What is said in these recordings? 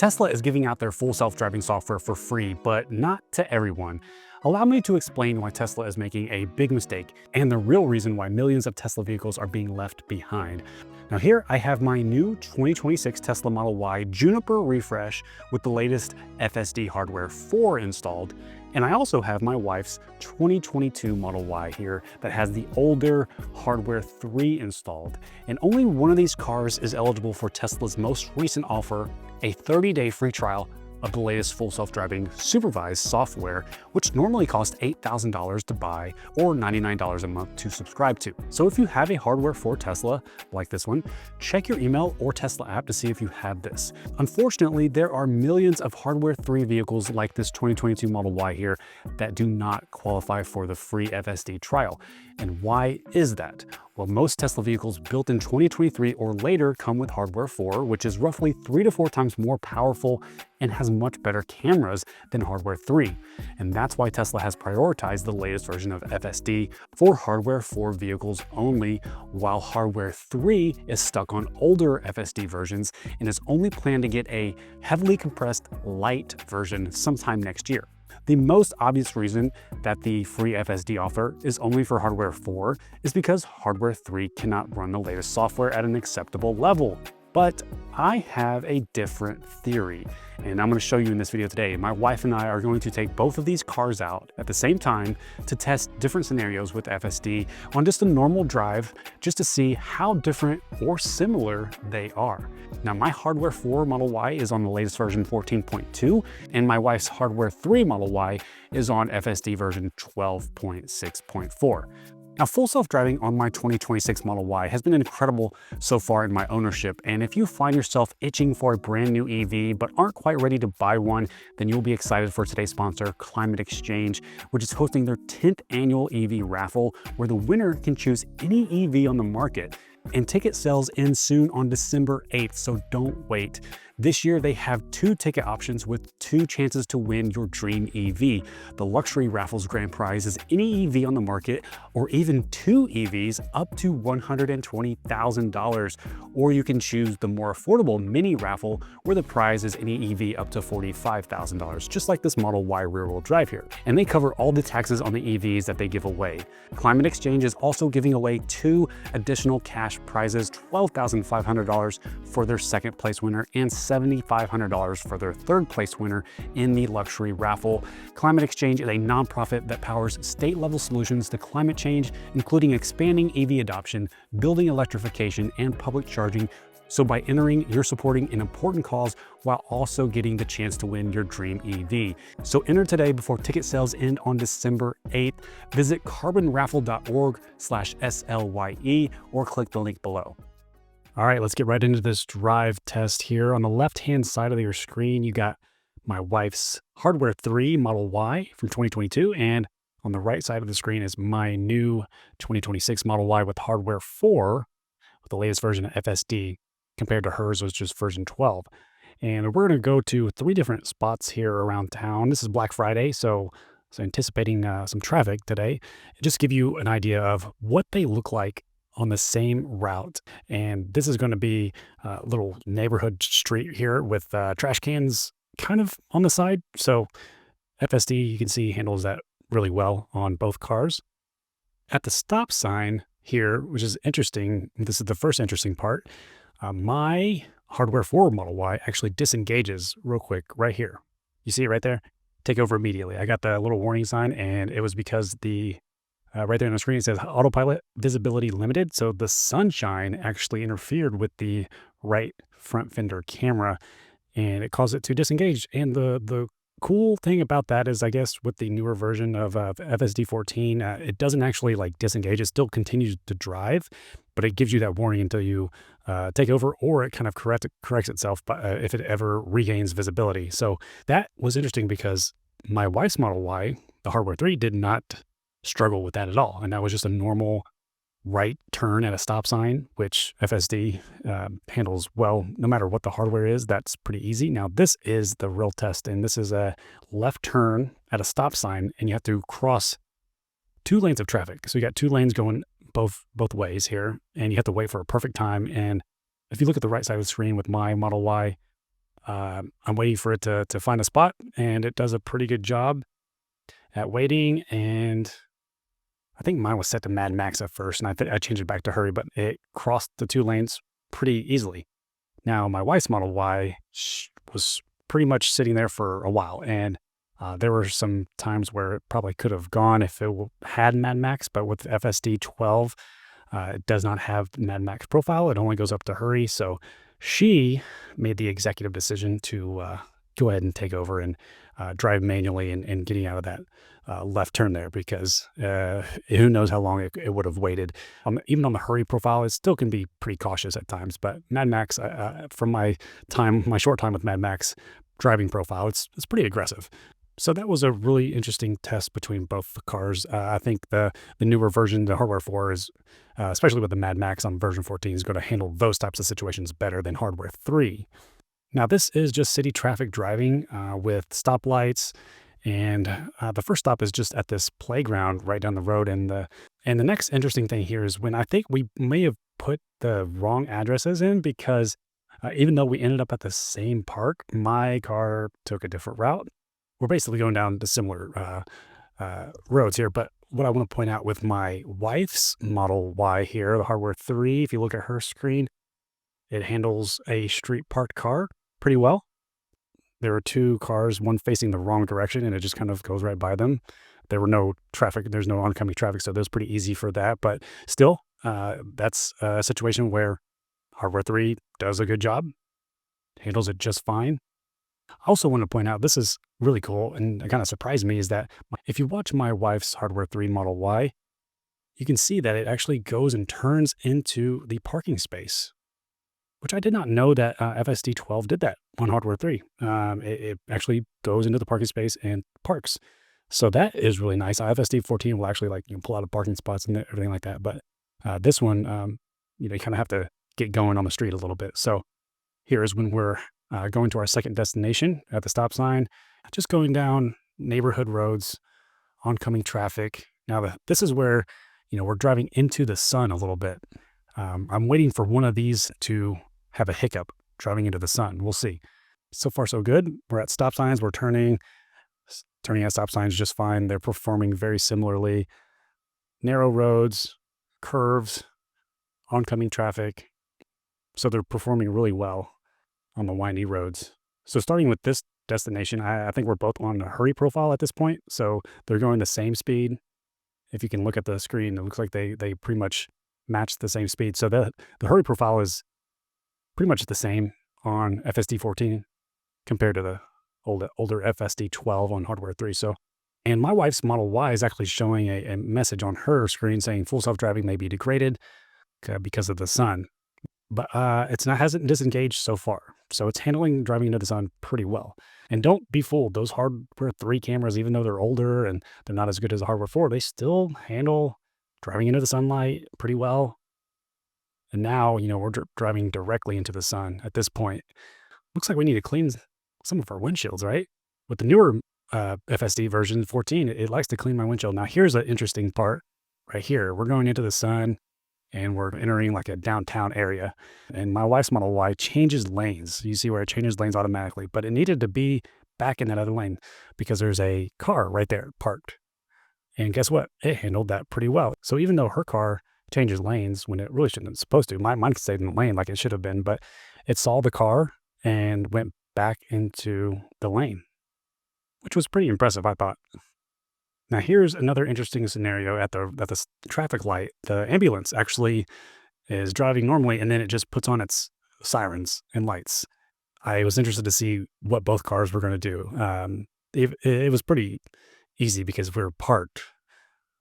Tesla is giving out their full self-driving software for free, but not to everyone. Allow me to explain why Tesla is making a big mistake and the real reason why millions of Tesla vehicles are being left behind. Now here I have my new 2026 Tesla Model Y Juniper refresh with the latest FSD hardware 4 installed. And I also have my wife's 2022 Model Y here that has the older hardware 3 installed. And only one of these cars is eligible for Tesla's most recent offer, a 30-day free trial of the latest full self-driving Supervised software, which normally costs $8,000 to buy or $99 a month to subscribe to. So if you have a hardware for Tesla, like this one, check your email or Tesla app to see if you have this. Unfortunately, there are millions of hardware 3 vehicles like this 2022 Model Y here that do not qualify for the free FSD trial. And why is that? Well, most Tesla vehicles built in 2023 or later come with hardware 4, which is roughly 3 to 4 times more powerful and has much better cameras than hardware 3. And that's why Tesla has prioritized the latest version of FSD for hardware 4 vehicles only, while hardware 3 is stuck on older FSD versions and is only planned to get a heavily compressed light version sometime next year. The most obvious reason that the free FSD offer is only for hardware 4 is because hardware 3 cannot run the latest software at an acceptable level. But I have a different theory, and I'm going to show you in this video today. My wife and I are going to take both of these cars out at the same time to test different scenarios with FSD on just a normal drive, just to see how different or similar they are. Now, my hardware 4 Model Y is on the latest version 14.2, and my wife's hardware 3 Model Y is on FSD version 12.6.4. Now, full self-driving on my 2026 Model Y has been incredible so far in my ownership, and if you find yourself itching for a brand new EV but aren't quite ready to buy one, then you'll be excited for today's sponsor, Climate Exchange, which is hosting their 10th annual EV raffle, where the winner can choose any EV on the market. And ticket sales end soon on December 8th, so don't wait. This year, they have 2 ticket options with 2 chances to win your dream EV. The Luxury Raffles grand prize is any EV on the market, or even 2 EVs up to $120,000. Or you can choose the more affordable mini raffle, where the prize is any EV up to $45,000, just like this Model Y rear-wheel drive here. And they cover all the taxes on the EVs that they give away. Climate Exchange is also giving away 2 additional cash prizes, $12,500 for their second place winner and $7,500 for their third place winner in the luxury raffle. Climate Exchange is a nonprofit that powers state-level solutions to climate change, including expanding EV adoption, building electrification, and public charging. So by entering, you're supporting an important cause while also getting the chance to win your dream EV. So enter today before ticket sales end on December 8th. Visit carbonraffle.org/SLYE or click the link below. All right, let's get right into this drive test here. On the left-hand side of your screen, you got my wife's hardware 3 Model Y from 2022, and on the right side of the screen is my new 2026 Model Y with hardware 4 with the latest version of FSD, compared to hers was just version 12. And we're going to go to 3 different spots here around town. This is Black Friday, so anticipating some traffic today. Just give you an idea of what they look like on the same route. And this is going to be a little neighborhood street here with trash cans kind of on the side. So FSD, you can see, handles that really well on both cars. At the stop sign here, which is interesting, this is the first interesting part, my hardware 4 Model Y actually disengages real quick right here. You see it right there? Take over immediately. I got the little warning sign, and it was because the right there on the screen, it says autopilot visibility limited. So the sunshine actually interfered with the right front fender camera, and it caused it to disengage. And the cool thing about that is, I guess, with the newer version of FSD 14, it doesn't actually like disengage. It still continues to drive, but it gives you that warning until you take over, or it kind of corrects itself if it ever regains visibility. So that was interesting because my wife's Model Y, the hardware 3, did not struggle with that at all. And that was just a normal right turn at a stop sign, which FSD handles well, no matter what the hardware is. That's pretty easy. Now, this is the real test, and this is a left turn at a stop sign, and you have to cross 2 lanes of traffic. So you got 2 lanes going both ways here, and you have to wait for a perfect time. And if you look at the right side of the screen with my Model Y, I'm waiting for it to find a spot, and it does a pretty good job at waiting. And I think mine was set to Mad Max at first, and I changed it back to hurry, but it crossed the 2 lanes pretty easily. Now, my wife's Model Y was pretty much sitting there for a while, and there were some times where it probably could have gone if it had Mad Max, but with FSD 12, it does not have the Mad Max profile. It only goes up to hurry. So she made the executive decision to go ahead and take over and drive manually and getting out of that left turn there, because who knows how long it would have waited. Even on the hurry profile, it still can be pretty cautious at times. But Mad Max, from my short time with Mad Max driving profile, it's pretty aggressive. So that was a really interesting test between both the cars. I think the newer version, the Hardware 4, is especially with the Mad Max on version 14, is going to handle those types of situations better than Hardware 3. Now, this is just city traffic driving with stoplights, and the first stop is just at this playground right down the road. And the next interesting thing here is when I think we may have put the wrong addresses in, because even though we ended up at the same park, my car took a different route. We're basically going down the similar roads here. But what I want to point out with my wife's Model Y here, the Hardware 3, if you look at her screen, it handles a street parked car pretty well. There were 2 cars, one facing the wrong direction, and it just kind of goes right by them. There were no traffic. There's no oncoming traffic, so that was pretty easy for that. But still, that's a situation where Hardware 3 does a good job, handles it just fine. I also want to point out, this is really cool, and it kind of surprised me, is that if you watch my wife's Hardware 3 Model Y, you can see that it actually goes and turns into the parking space, which I did not know that FSD 12 did that on Hardware 3. It actually goes into the parking space and parks. So that is really nice. FSD 14 will actually pull out of parking spots and everything like that. But this one, you kind of have to get going on the street a little bit. So here is when we're going to our second destination at the stop sign, just going down neighborhood roads, oncoming traffic. Now, this is where, we're driving into the sun a little bit. I'm waiting for one of these to have a hiccup driving into the sun. We'll see. So far, so good. We're at stop signs. We're turning at stop signs just fine. They're performing very similarly. Narrow roads, curves, oncoming traffic. So they're performing really well on the windy roads. So starting with this destination, I think we're both on a hurry profile at this point. So they're going the same speed. If you can look at the screen, it looks like they pretty much match the same speed. So the hurry profile is pretty much the same on FSD 14 compared to the older FSD 12 on Hardware 3. So, and my wife's Model Y is actually showing a message on her screen saying full self-driving may be degraded because of the sun. But hasn't disengaged so far. So it's handling driving into the sun pretty well. And don't be fooled. Those Hardware 3 cameras, even though they're older and they're not as good as the Hardware 4, they still handle driving into the sunlight pretty well. And now, we're driving directly into the sun at this point. Looks like we need to clean some of our windshields, right? With the newer FSD version 14, it likes to clean my windshield. Now, here's an interesting part right here. We're going into the sun, and we're entering like a downtown area. And my wife's Model Y changes lanes. You see where it changes lanes automatically, but it needed to be back in that other lane because there's a car right there parked. And guess what? It handled that pretty well. So even though her car changes lanes when it really shouldn't have supposed to, mine stayed in the lane like it should have been, but it saw the car and went back into the lane, which was pretty impressive, I thought. Now, here's another interesting scenario at the traffic light. The ambulance actually is driving normally, and then it just puts on its sirens and lights. I was interested to see what both cars were going to do. It was pretty easy because we were parked.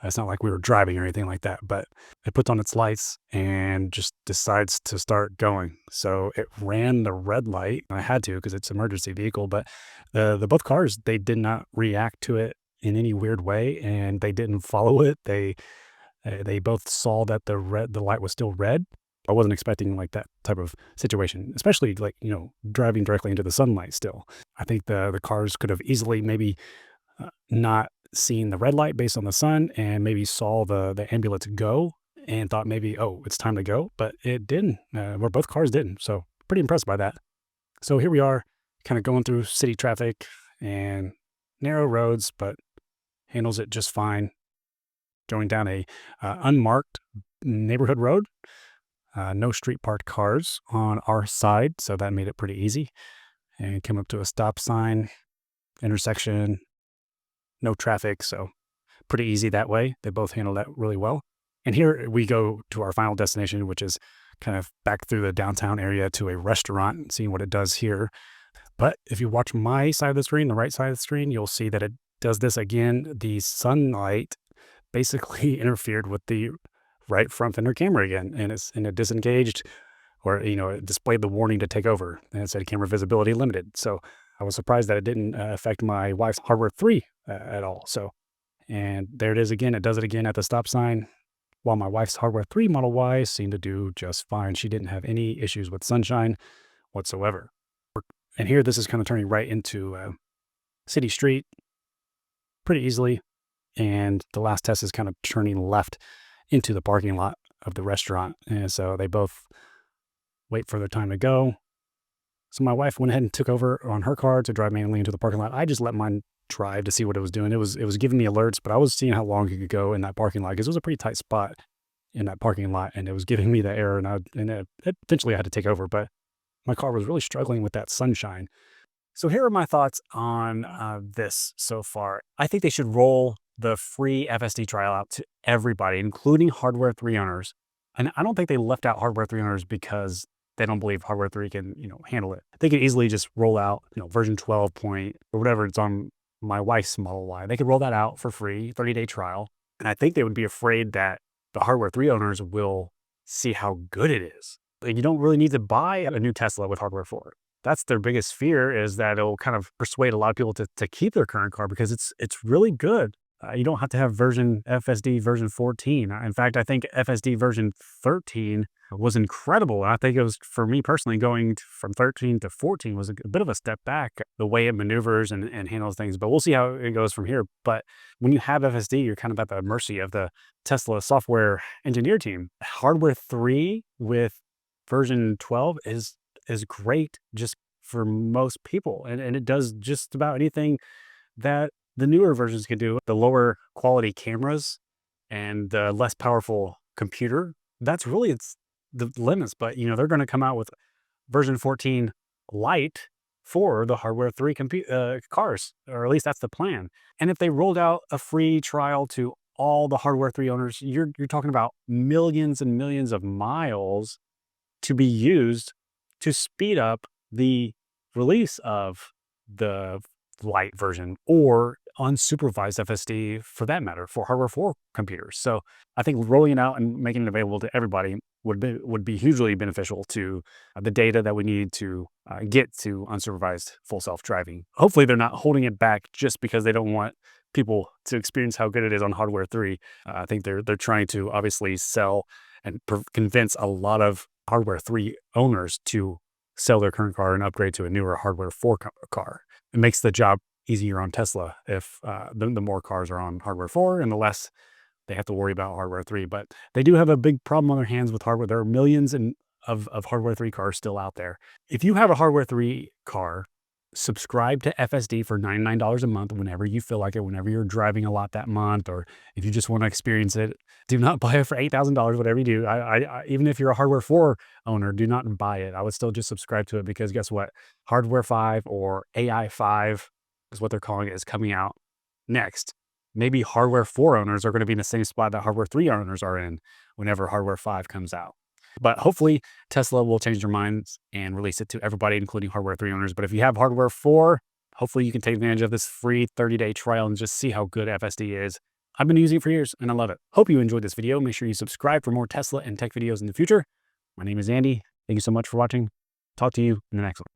It's not like we were driving or anything like that, but it puts on its lights and just decides to start going. So it ran the red light. I had to because it's an emergency vehicle, but the both cars, they did not react to it in any weird way, and they didn't follow it. They both saw that the light was still red. I wasn't expecting like that type of situation, especially driving directly into the sunlight still. I think the cars could have easily maybe not seen the red light based on the sun and maybe saw the ambulance go and thought maybe, oh, it's time to go, but it didn't. Where both cars didn't. So pretty impressed by that. So here we are kind of going through city traffic and narrow roads, but handles it just fine. Going down a unmarked neighborhood road, no street parked cars on our side, so that made it pretty easy. And came up to a stop sign, intersection, no traffic, so pretty easy that way. They both handled that really well. And here we go to our final destination, which is kind of back through the downtown area to a restaurant, seeing what it does here. But if you watch my side of the screen, the right side of the screen, you'll see that it does this again. The sunlight basically interfered with the right front fender camera again, and it disengaged, or it displayed the warning to take over, and it said camera visibility limited. So I was surprised that it didn't affect my wife's hardware 3 at all. So, and there it is again. It does it again at the stop sign, while my wife's hardware 3 Model Y seemed to do just fine. She didn't have any issues with sunshine whatsoever. And here, this is kind of turning right into city street pretty easily. And the last test is kind of turning left into the parking lot of the restaurant. And so they both wait for their time to go. So my wife went ahead and took over on her car to drive manually into the parking lot. I just let mine drive to see what it was doing. It was giving me alerts, but I was seeing how long it could go in that parking lot because it was a pretty tight spot in that parking lot, and it was giving me the error, and eventually I had to take over. But my car was really struggling with that sunshine. So here are my thoughts on this so far. I think they should roll the free FSD trial out to everybody, including hardware 3 owners. And I don't think they left out hardware 3 owners because they don't believe hardware 3 can, handle it. They could easily just roll out, version 12 point or whatever it's on my wife's Model Y. They could roll that out for free, 30-day trial. And I think they would be afraid that the hardware 3 owners will see how good it is. And you don't really need to buy a new Tesla with hardware 4. That's their biggest fear, is that it'll kind of persuade a lot of people to keep their current car because it's really good. You don't have to have FSD version 14. In fact, I think FSD version 13 was incredible. And I think it was, for me personally, going from 13 to 14 was a bit of a step back, the way it maneuvers and handles things. But we'll see how it goes from here. But when you have FSD, you're kind of at the mercy of the Tesla software engineer team. Hardware 3 with version 12 is great just for most people. And it does just about anything that the newer versions can do. The lower quality cameras and the less powerful computer, that's really the limits. But they're going to come out with version 14 Lite for the hardware 3 cars, or at least that's the plan. And if they rolled out a free trial to all the hardware 3 owners, you're talking about millions and millions of miles to be used to speed up the release of the Lite version, or unsupervised FSD for that matter, for hardware 4 computers. So I think rolling it out and making it available to everybody would be hugely beneficial to the data that we need to get to unsupervised full self-driving. Hopefully they're not holding it back just because they don't want people to experience how good it is on hardware 3. I think they're trying to obviously sell and convince a lot of hardware 3 owners to sell their current car and upgrade to a newer hardware 4 car. It makes the job easier on Tesla if the more cars are on hardware 4 and the less they have to worry about hardware 3. But they do have a big problem on their hands with hardware. There are millions of hardware 3 cars still out there. If you have a hardware 3 car, subscribe to FSD for $99 a month whenever you feel like it, whenever you're driving a lot that month, or if you just want to experience it. Do not buy it for $8,000, whatever you do. I even if you're a hardware 4 owner, do not buy it. I would still just subscribe to it, because guess what? Hardware 5, or AI 5 is what they're calling it, is coming out next. Maybe hardware 4 owners are going to be in the same spot that hardware 3 owners are in whenever hardware 5 comes out. But hopefully Tesla will change their minds and release it to everybody, including hardware 3 owners. But if you have hardware 4, hopefully you can take advantage of this free 30-day trial and just see how good FSD is. I've been using it for years and I love it. Hope you enjoyed this video. Make sure you subscribe for more Tesla and tech videos in the future. My name is Andy. Thank you so much for watching. Talk to you in the next one.